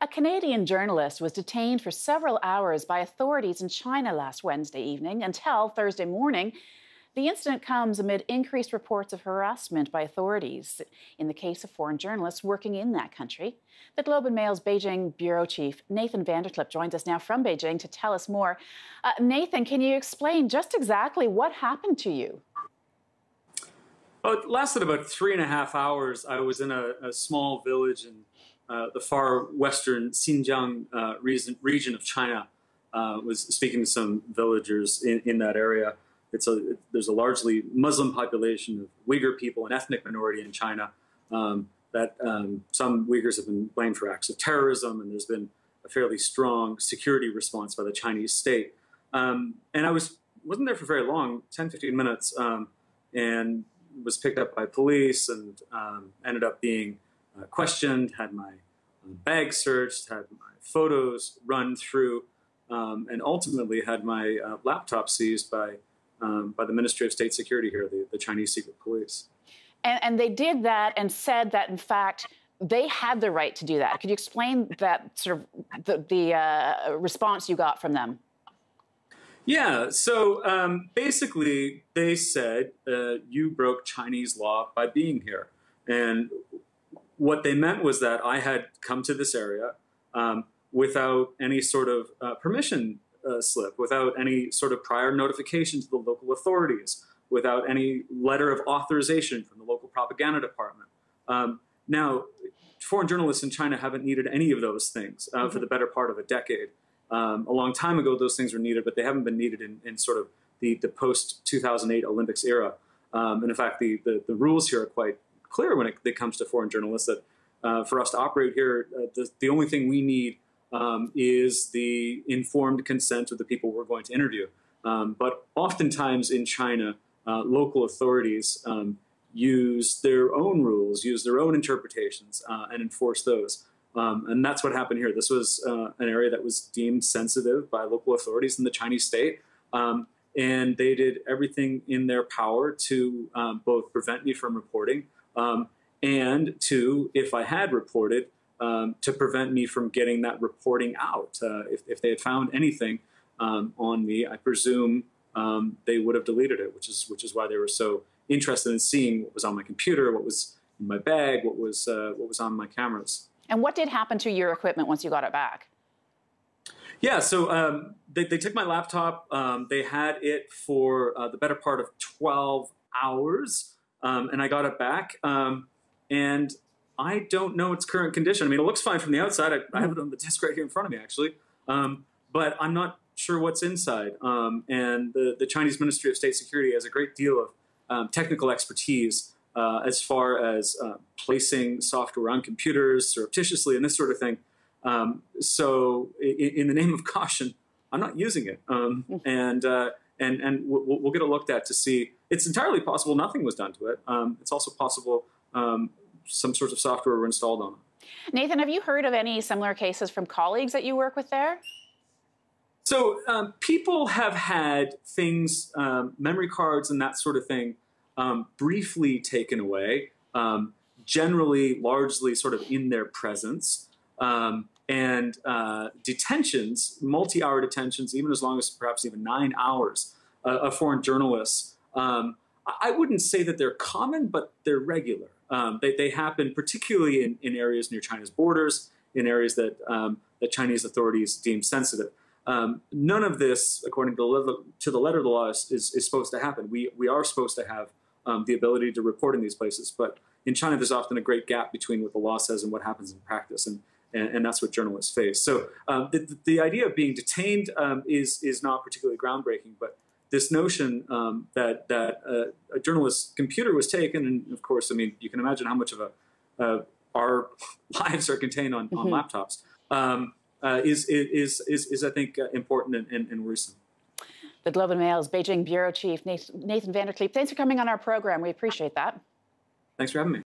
A Canadian journalist was detained for several hours by authorities in China last Wednesday evening until Thursday morning. The incident comes amid increased reports of harassment by authorities in the case of foreign journalists working in that country. The Globe and Mail's Beijing bureau chief, Nathan VanderKlippe, joins us now from Beijing to tell us more. Nathan, can you explain just exactly what happened to you? Well, it lasted about 3.5 hours. I was in a small village in the far western Xinjiang region of China. Was speaking to some villagers in that area. There's a largely Muslim population of Uyghur people, an ethnic minority in China. Some Uyghurs have been blamed for acts of terrorism, and there's been a fairly strong security response by the Chinese state. And I wasn't there for very long, 10, 15 minutes, and was picked up by police and ended up being questioned, had my bag searched, had my photos run through, and ultimately had my laptop seized by the Ministry of State Security here, the Chinese secret police. And they did that and said that, in fact, they had the right to do that. Could you explain that sort of the response you got from them? Yeah, so basically they said, you broke Chinese law by being here. And what they meant was that I had come to this area without any sort of permission slip, without any sort of prior notification to the local authorities, without any letter of authorization from the local propaganda department. Now, foreign journalists in China haven't needed any of those things for the better part of a decade. A long time ago, those things were needed, but they haven't been needed in sort of the post-2008 Olympics era. And in fact, the rules here are quite clear when it comes to foreign journalists that for us to operate here, the only thing we need is the informed consent of the people we're going to interview. But oftentimes in China, local authorities use their own rules, use their own interpretations, and enforce those. And that's what happened here. This was an area that was deemed sensitive by local authorities in the Chinese state. And they did everything in their power to both prevent me from reporting and to, if I had reported, to prevent me from getting that reporting out. If they had found anything on me, I presume they would have deleted it, which is why they were so interested in seeing what was on my computer, what was in my bag, what was on my cameras. And what did happen to your equipment once you got it back? Yeah, so they took my laptop. They had it for the better part of 12 hours, and I got it back. And I don't know its current condition. I mean, it looks fine from the outside. I have it on the desk right here in front of me, actually. But I'm not sure what's inside. And the Chinese Ministry of State Security has a great deal of technical expertise as far as placing software on computers surreptitiously and this sort of thing. So in the name of caution, I'm not using it. And we'll get it looked at to see. It's entirely possible nothing was done to it. It's also possible some sorts of software were installed on it. Nathan, have you heard of any similar cases from colleagues that you work with there? So people have had things, memory cards and that sort of thing, briefly taken away, generally, largely sort of in their presence. And detentions, multi-hour detentions, even as long as perhaps even 9 hours of foreign journalists. I wouldn't say that they're common, but they're regular. They happen particularly in areas near China's borders, in areas that the Chinese authorities deem sensitive. None of this, according to the letter of the law, is supposed to happen. We are supposed to have the ability to report in these places, but in China there's often a great gap between what the law says and what happens in practice, and that's what journalists face. So the idea of being detained is not particularly groundbreaking, but this notion that a journalist's computer was taken, and of course, I mean, you can imagine how much of our lives are contained on laptops, is I think important and worrisome. The Globe and Mail's Beijing bureau chief, Nathan VanderKlippe, thanks for coming on our program. We appreciate that. Thanks for having me.